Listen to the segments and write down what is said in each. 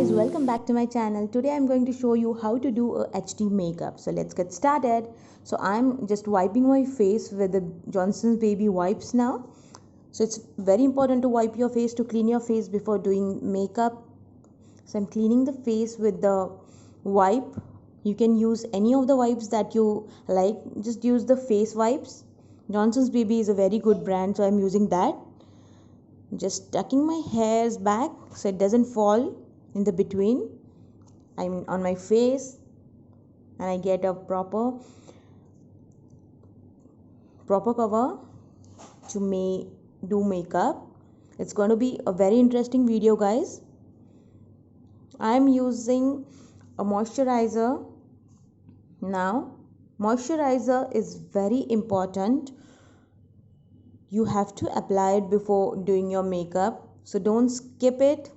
guys, welcome back to my channel. Today I'm going to show you how to do a HD makeup. So let's get started. So I'm just wiping my face with the Johnson's Baby wipes now. So it's very important to wipe your face, to clean your face before doing makeup. So I'm cleaning the face with the wipe. You can use any of the wipes that you like. Just use the face wipes. Johnson's Baby is a very good brand, so I'm using that. Just tucking my hairs back so it doesn't fall in the between. I'm on my face and I get a proper cover to do makeup. It's going to be a very interesting video, guys. I'm using a moisturizer now. Moisturizer is very important. You have to apply it before doing your makeup, so don't skip it.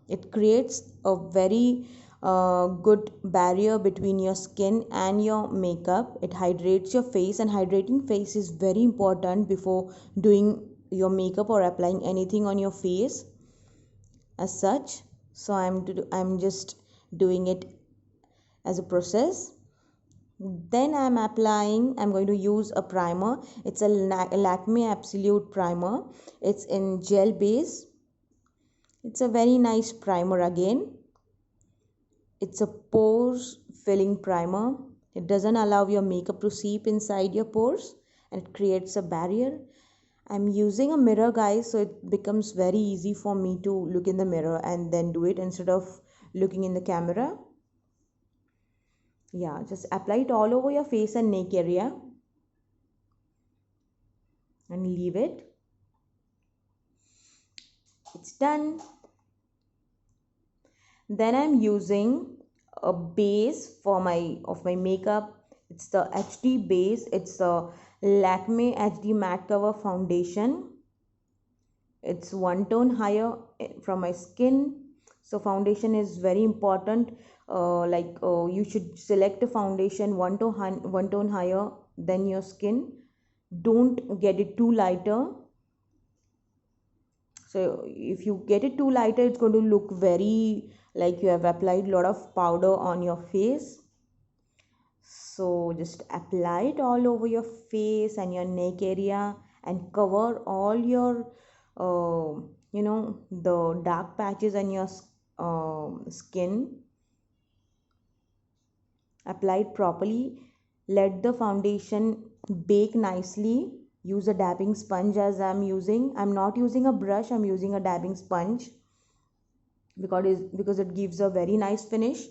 It creates a very good barrier between your skin and your makeup. It hydrates your face, and hydrating face is very important before doing your makeup or applying anything on your face as such. So I'm just doing it as a process. Then I'm going to use a primer. It's a Lakme Absolute primer. It's in gel base. It's a very nice primer again. It's a pores filling primer. It doesn't allow your makeup to seep inside your pores, and it creates a barrier. I'm using a mirror, guys, so it becomes very easy for me to look in the mirror and then do it instead of looking in the camera. Yeah, just apply it all over your face and neck area and leave it. It's done. Then I'm using a base for my makeup. It's the HD base. It's the Lakme HD matte cover foundation. It's one tone higher from my skin. So foundation is very important. You should select a foundation one tone higher than your skin. Don't get it too lighter. So if you get it too lighter, it's going to look very like you have applied a lot of powder on your face. So just apply it all over your face and your neck area and cover all your the dark patches on your skin. Apply it properly. Let the foundation bake nicely. Use a dabbing sponge as I'm using. I'm not using a brush, I'm using a dabbing sponge because it gives a very nice finish.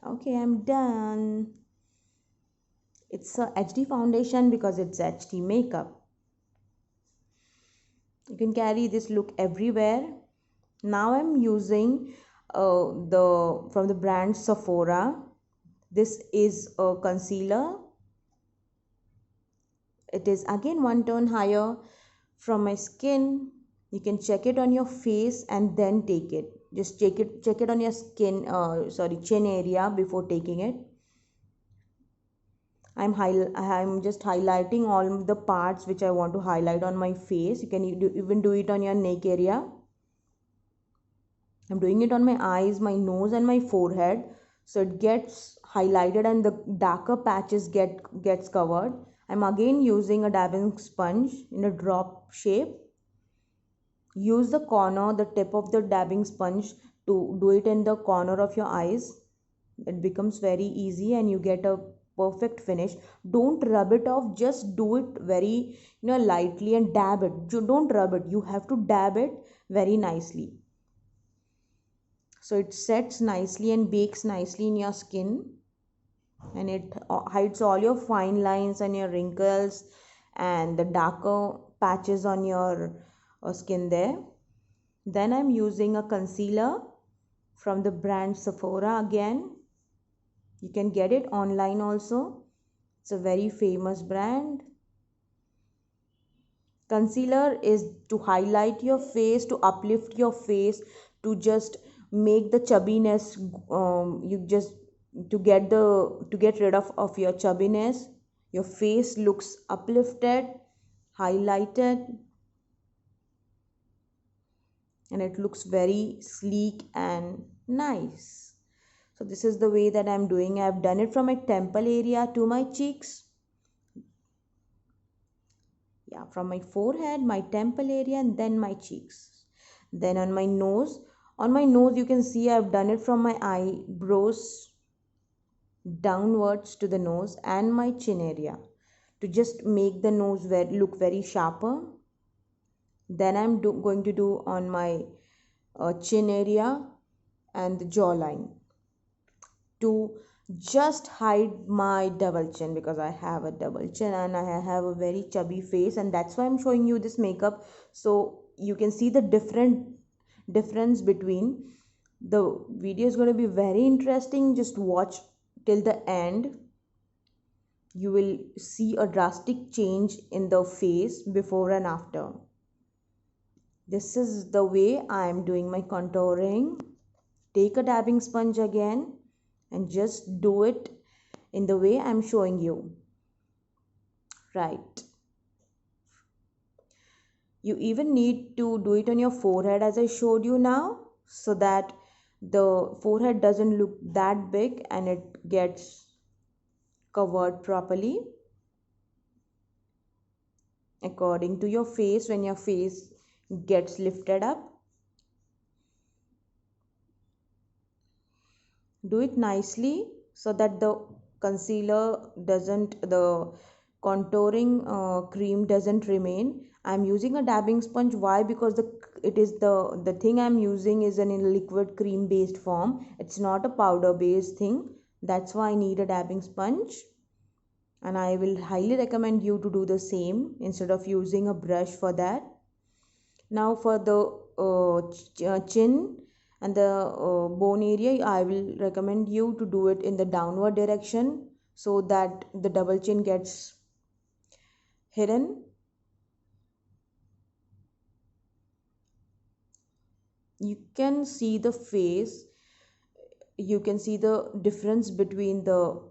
Okay, I'm done. It's a HD foundation because it's HD makeup. You can carry this look everywhere. Now I'm using from the brand Sephora. This is a concealer. It is again one tone higher from my skin. You can check it on your face and then take it. Just check it on your skin, chin area before taking it. I'm just highlighting all the parts which I want to highlight on my face. You can even do it on your neck area. I'm doing it on my eyes, my nose and my forehead, so it gets highlighted and the darker patches gets covered. I'm again using a dabbing sponge in a drop shape. Use the tip of the dabbing sponge to do it in the corner of your eyes. It becomes very easy and you get a perfect finish. Don't rub it off, just do it very lightly and dab it. Don't rub it, you have to dab it very nicely, so it sets nicely and bakes nicely in your skin, and it hides all your fine lines and your wrinkles and the darker patches on your skin there. Then I'm using a concealer from the brand Sephora again. You can get it online also. It's a very famous brand. Concealer is to highlight your face, to uplift your face, to just make the chubbiness, you just to get rid of your chubbiness. Your face looks uplifted, highlighted. and it looks very sleek and nice. So this is the way that I'm doing. I've done it from my temple area to my cheeks. Yeah, from my forehead, my temple area, and then my cheeks. Then on my nose you can see I've done it from my eyebrows downwards to the nose and my chin area to just make the nose look very sharper. Then going to do on my chin area and the jawline to just hide my double chin, because I have a double chin and I have a very chubby face, and that's why I'm showing you this makeup, so you can see the difference between. The video is going to be very interesting. Just watch till the end. You will see a drastic change in the face before and after. This is the way I am doing my contouring. Take a dabbing sponge again and just do it in the way I'm showing you. Right. You even need to do it on your forehead as I showed you now, so that the forehead doesn't look that big and it gets covered properly according to your face when your face gets lifted up. Do it nicely so that the concealer doesn't, the contouring cream doesn't remain. I'm using a dabbing sponge. Why? Because the thing I'm using is in a liquid cream based form. It's not a powder based thing. That's why I need a dabbing sponge, and I will highly recommend you to do the same instead of using a brush for that. Now for the chin and the bone area, I will recommend you to do it in the downward direction so that the double chin gets hidden. You can see the face, you can see the difference between the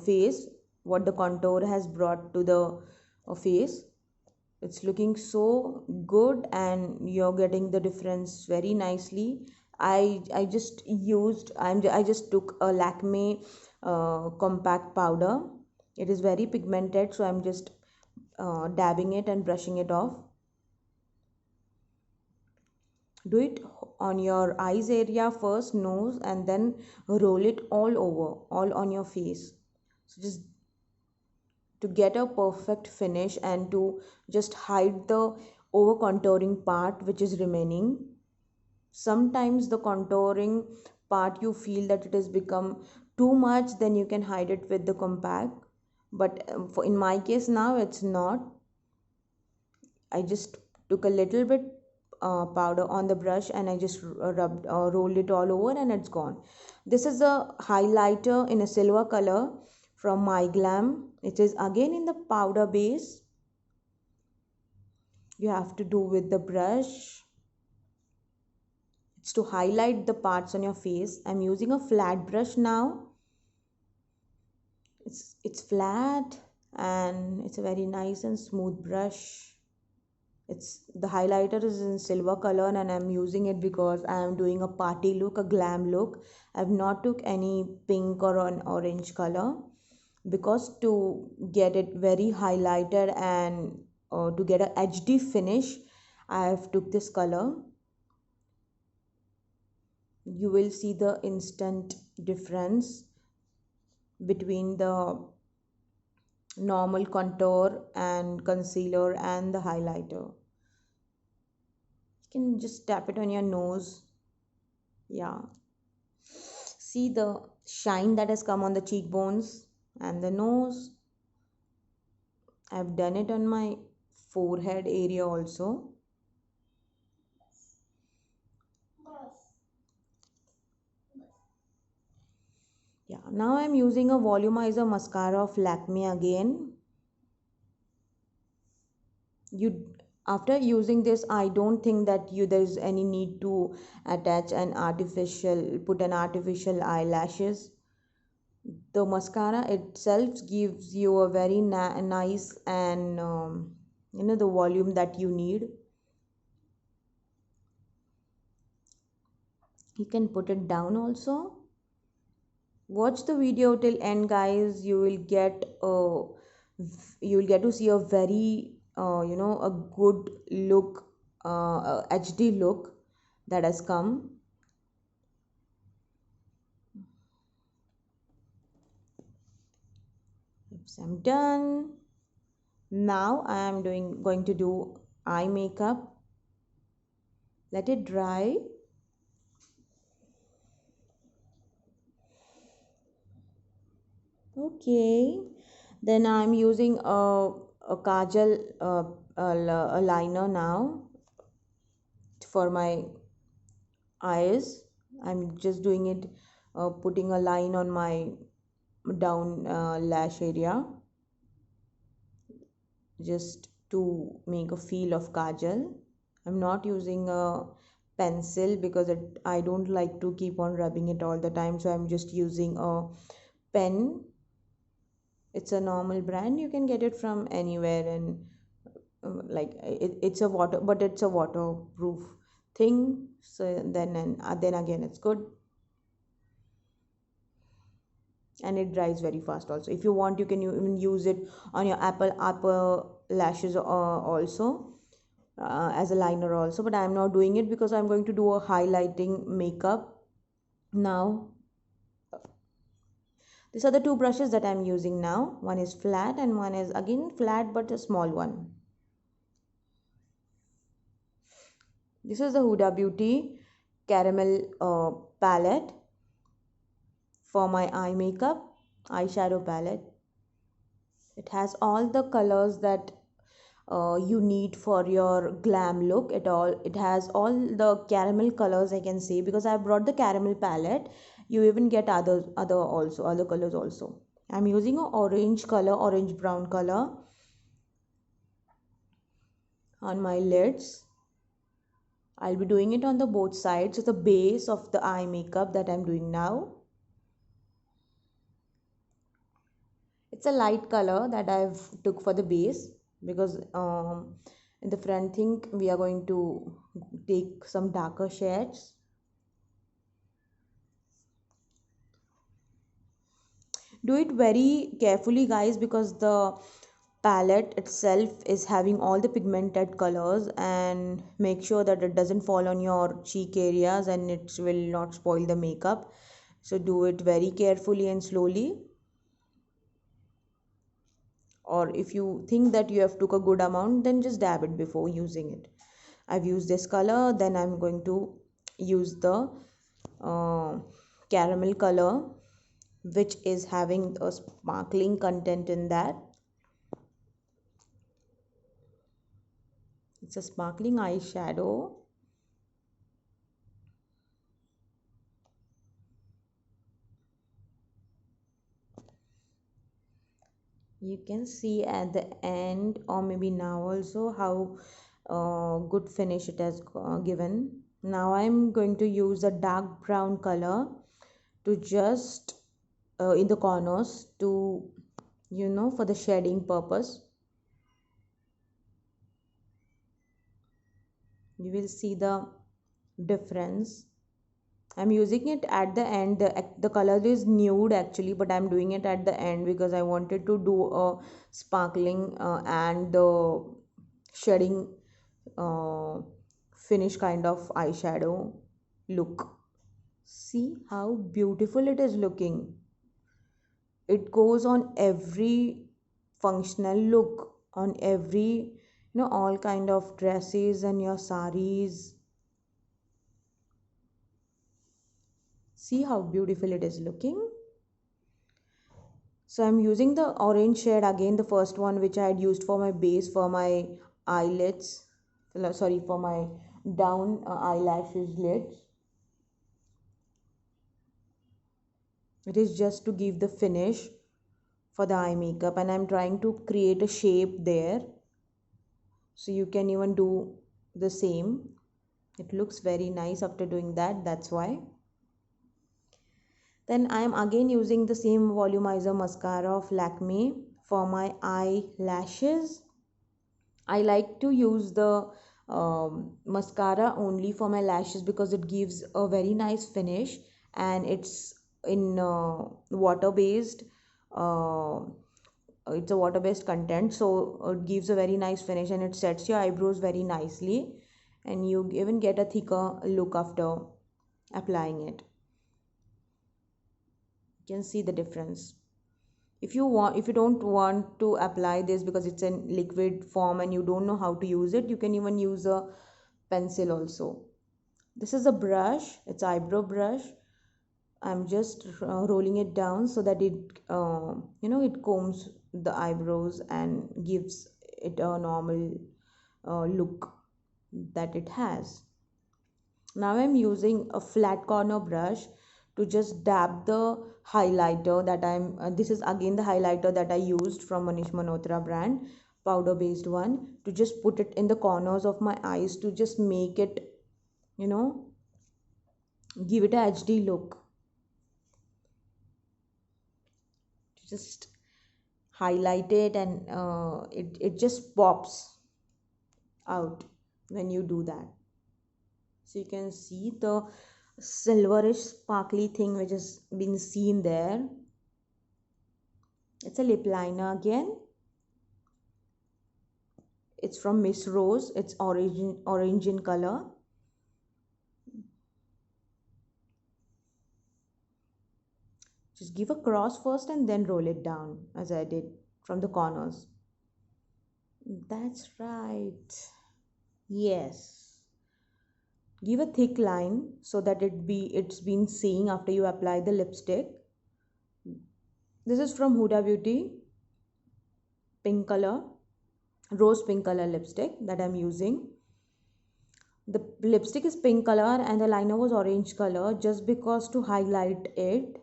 face, what the contour has brought to the face. It's looking so good and you're getting the difference very nicely. I just used I just took a Lakme compact powder. It is very pigmented, so I'm just dabbing it and brushing it off. Do it on your eyes area first, nose, and then roll it all over, all on your face. So just to get a perfect finish and to just hide the over contouring part which is remaining. Sometimes the contouring part you feel that it has become too much, then you can hide it with the compact, but in my case now it's not. I just took a little bit powder on the brush and I just rolled it all over and it's gone. This is a highlighter in a silver color from My Glam. It is again in the powder base. You have to do with the brush. It's to highlight the parts on your face. I'm using a flat brush now. It's flat and it's a very nice and smooth brush. It's the highlighter is in silver color and I'm using it because I am doing a party look, a glam look. I've not took any pink or an orange color, because to get it very highlighted and to get a HD finish, I have took this color. You will see the instant difference between the normal contour and concealer and the highlighter. You can just tap it on your nose. Yeah, see the shine that has come on the cheekbones and the nose. I've done it on my forehead area also. Yeah, now I'm using a volumizer mascara of Lakme again. You After using this, I don't think that there's any need to attach put an artificial eyelashes. The mascara itself gives you a very nice and the volume that you need. You can put it down also. Watch the video till end, guys. You will get to see a very a good look, HD look that has come. Oops, I'm done. Now I am going to do eye makeup. Let it dry. Okay. Then I'm using a kajal, a liner now for my eyes. I'm just doing it, putting a line on my down lash area just to make a feel of kajal. I'm not using a pencil because I don't like to keep on rubbing it all the time, so I'm just using a pen. It's a normal brand, you can get it from anywhere, and it's a water, but it's a waterproof thing, so then again it's good, and it dries very fast also. If you want, you can even use it on your upper lashes also, as a liner also, but I'm not doing it because I'm going to do a highlighting makeup now. These are the two brushes that I'm using now. One is flat and one is again flat but a small one. This is the Huda Beauty caramel palette for my eye makeup, eyeshadow palette. It has all the colors that you need for your glam look. It has all the caramel colors, I can say, because I brought the caramel palette. You even get other colors also. I'm using a orange color, orange brown color on my lids. I'll be doing it on the both sides. It's the base of the eye makeup that I'm doing now. It's a light color that I've took for the base because in the front thing we are going to take some darker shades. Do it very carefully, guys, because the palette itself is having all the pigmented colors, and make sure that it doesn't fall on your cheek areas and it will not spoil the makeup. So do it very carefully and slowly, or if you think that you have took a good amount, then just dab it before using it. I've used this color, then I'm going to use the uh, caramel color, which is having a sparkling content in that. It's a sparkling eyeshadow. You can see at the end, or maybe now also, how good finish it has given. Now I'm going to use a dark brown color to just in the corners, to for the shading purpose. You will see the difference. I'm using it at the end. The color is nude actually, but I'm doing it at the end because I wanted to do a sparkling and the shedding uh, finish kind of eyeshadow look. See how beautiful it is looking. It goes on every functional look, on every all kind of dresses and your saris. See how beautiful it is looking. So I'm using the orange shade again, the first one which I had used for my base for my eyelids, sorry, for my down eyelashes lids. It is just to give the finish for the eye makeup, and I'm trying to create a shape there, so you can even do the same. It looks very nice after doing that, that's why. Then I am again using the same volumizer mascara of Lakme for my eyelashes. I like to use the mascara only for my lashes because it gives a very nice finish, and it's in water based. uh, it's a water based content, so it gives a very nice finish and it sets your eyebrows very nicely, and you even get a thicker look after applying it. You can see the difference. If you don't want to apply this because it's in liquid form and you don't know how to use it, you can even use a pencil also. This is a brush, it's eyebrow brush. I'm just rolling it down so that it combs the eyebrows and gives it a normal look that it has. Now I'm using a flat corner brush to just dab the highlighter that this is again the highlighter that I used from Manish Malhotra brand, powder based one, to just put it in the corners of my eyes to just make it, you know, give it a HD look. Just highlight it and it just pops out when you do that. So you can see the silverish sparkly thing which has been seen there. It's a lip liner again. It's from Miss Rose. It's orange in color. Just give a cross first and then roll it down as I did from the corners. That's right. Yes. Give a thick line so that it's been seeing after you apply the lipstick. This is from Huda Beauty, pink color, rose pink color lipstick that I'm using. The lipstick is pink color and the liner was orange color just because to highlight it,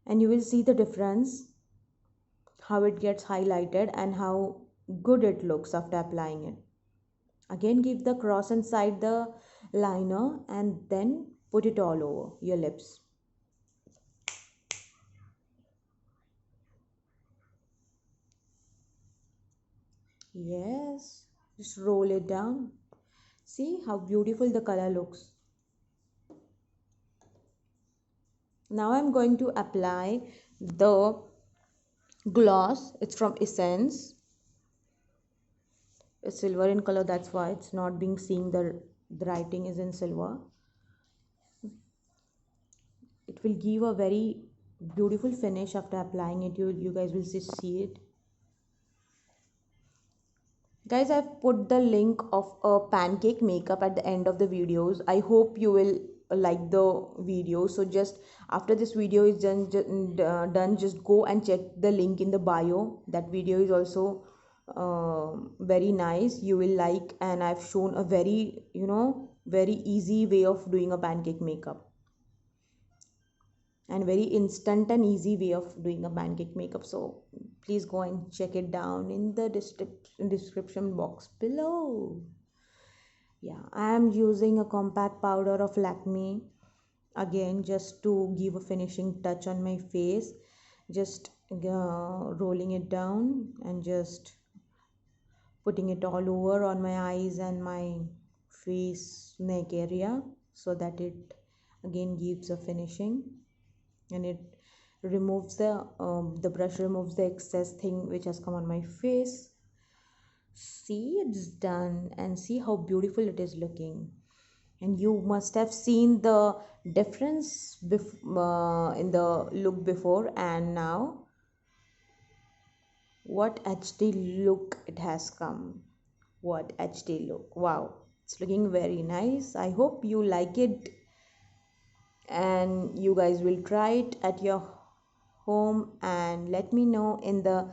and you will see the difference how it gets highlighted and how good it looks after applying it. Again, give the cross inside the liner and then put it all over your lips. Yes, just roll it down. See how beautiful the color looks. Now I'm going to apply the gloss. It's from Essence. It's silver in color, that's why it's not being seen. The writing is in silver. It will give a very beautiful finish after applying it. You guys will see it. Guys, I've put the link of a pancake makeup at the end of the videos. I hope you will like the video. So just after this video is done, just go and check the link in the bio. That video is also very nice, you will like, and I've shown a very easy way of doing a pancake makeup, and very instant and easy way of doing a pancake makeup. So please go and check it down in the description box below. Yeah, I am using a compact powder of Lakme again just to give a finishing touch on my face. Just rolling it down and just putting it all over on my eyes and my face neck area so that it again gives a finishing, and it removes the brush removes the excess thing which has come on my face. See, it's done, and see how beautiful it is looking. And you must have seen the difference in the look before and now. What HD look it has come. What HD look. Wow, it's looking very nice. I hope you like it and you guys will try it at your home and let me know in the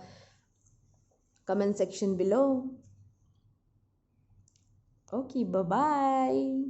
comment section below. Okay, bye bye.